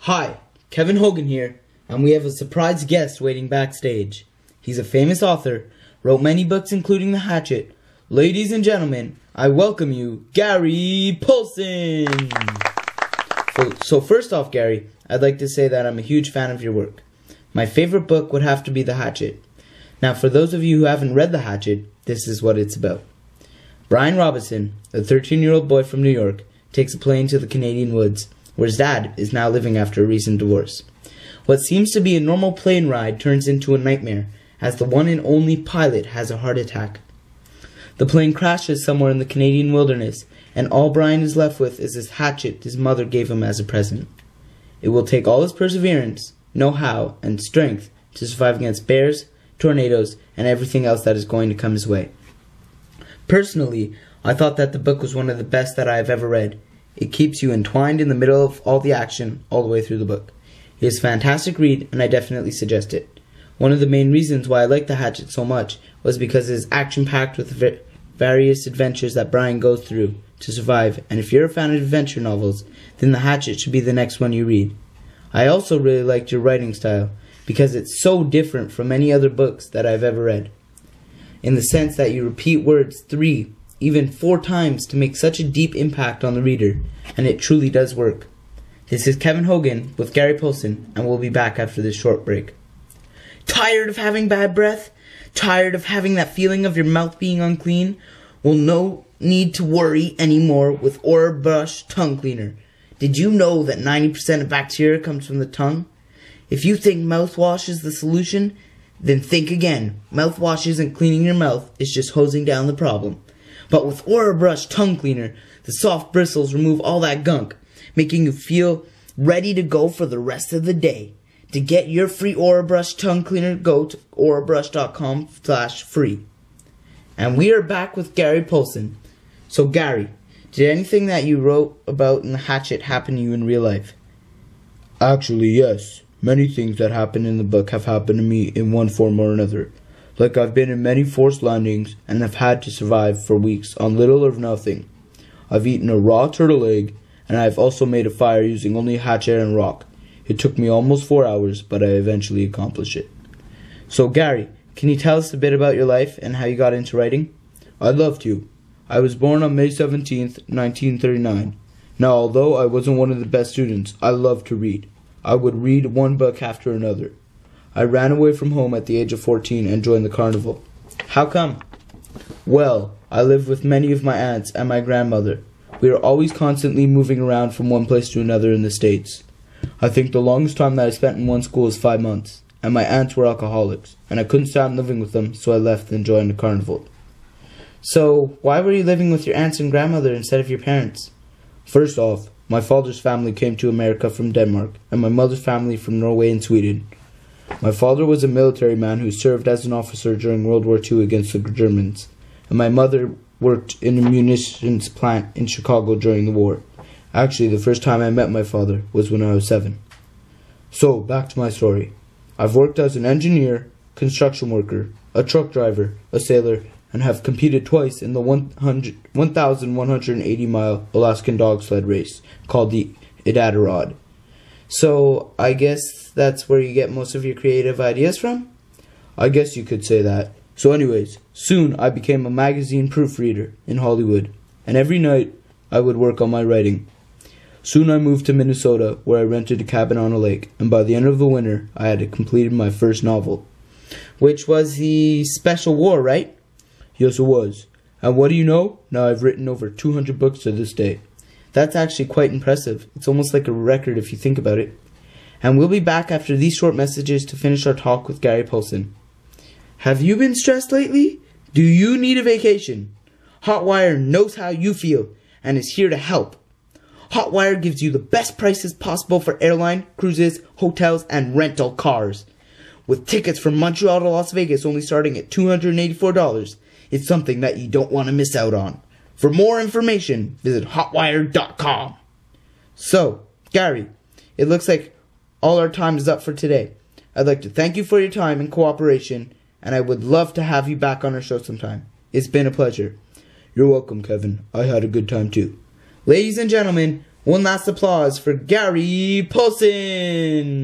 Hi, Kevin Hogan here, and we have a surprise guest waiting backstage. He's a famous author, wrote many books including The Hatchet. Ladies and gentlemen, I welcome you, Gary Paulsen! So first off, Gary, I'd like to say that I'm a huge fan of your work. My favorite book would have to be The Hatchet. Now, for those of you who haven't read The Hatchet, this is what it's about. Brian Robinson, a 13-year-old boy from New York, takes a plane to the Canadian woods, where his dad is now living after a recent divorce. What seems to be a normal plane ride turns into a nightmare, as the one and only pilot has a heart attack. The plane crashes somewhere in the Canadian wilderness, and all Brian is left with is his hatchet his mother gave him as a present. It will take all his perseverance, know-how, and strength to survive against bears, tornadoes, and everything else that is going to come his way. Personally, I thought that the book was one of the best that I have ever read. It keeps you entwined in the middle of all the action all the way through the book. It is a fantastic read, and I definitely suggest it. One of the main reasons why I like The Hatchet so much was because it is action-packed with various adventures that Brian goes through to survive, and if you're a fan of adventure novels, then The Hatchet should be the next one you read. I also really liked your writing style, because it's so different from any other books that I've ever read, in the sense that you repeat words 3, even 4 times to make such a deep impact on the reader, and it truly does work. This is Kevin Hogan with Gary Paulsen, and we'll be back after this short break. Tired of having bad breath? Tired of having that feeling of your mouth being unclean? Well, no need to worry anymore with Aura Brush Tongue Cleaner. Did you know that 90% of bacteria comes from the tongue? If you think mouthwash is the solution, then think again. Mouthwash isn't cleaning your mouth, it's just hosing down the problem. But with Aura Brush Tongue Cleaner, the soft bristles remove all that gunk, making you feel ready to go for the rest of the day. To get your free Aura Brush Tongue Cleaner, go to aurabrush.com/free. And we are back with Gary Paulsen. So Gary, did anything that you wrote about in The Hatchet happen to you in real life? Actually, yes. Many things that happen in the book have happened to me in one form or another. Like I've been in many forced landings and have had to survive for weeks on little or nothing. I've eaten a raw turtle egg, and I've also made a fire using only a hatchet and rock. It took me almost 4 hours, but I eventually accomplished it. So Gary, can you tell us a bit about your life and how you got into writing? I'd love to. I was born on May 17th, 1939. Now, although I wasn't one of the best students, I loved to read. I would read one book after another. I ran away from home at the age of 14 and joined the carnival. How come? Well, I lived with many of my aunts and my grandmother. We were always constantly moving around from one place to another in the States. I think the longest time that I spent in one school was 5 months, and my aunts were alcoholics, and I couldn't stand living with them, so I left and joined the carnival. So, why were you living with your aunts and grandmother instead of your parents? First off, my father's family came to America from Denmark, and my mother's family from Norway and Sweden. My father was a military man who served as an officer during World War II against the Germans, and my mother worked in a munitions plant in Chicago during the war. Actually, the first time I met my father was when I was 7. So, back to my story. I've worked as an engineer, construction worker, a truck driver, a sailor, and have competed twice in the 1,180-mile Alaskan dog sled race called the Iditarod. So, I guess that's where you get most of your creative ideas from? I guess you could say that. So anyways, soon I became a magazine proofreader in Hollywood, and every night I would work on my writing. Soon I moved to Minnesota, where I rented a cabin on a lake, and by the end of the winter I had completed my first novel. Which was the Special War, right? Yes, it was. And what do you know? Now I've written over 200 books to this day. That's actually quite impressive. It's almost like a record if you think about it. And we'll be back after these short messages to finish our talk with Gary Paulsen. Have you been stressed lately? Do you need a vacation? Hotwire knows how you feel and is here to help. Hotwire gives you the best prices possible for airline, cruises, hotels, and rental cars. With tickets from Montreal to Las Vegas only starting at $284, it's something that you don't want to miss out on. For more information, visit hotwire.com. So, Gary, it looks like all our time is up for today. I'd like to thank you for your time and cooperation, and I would love to have you back on our show sometime. It's been a pleasure. You're welcome, Kevin. I had a good time too. Ladies and gentlemen, One last applause for Gary Paulsen!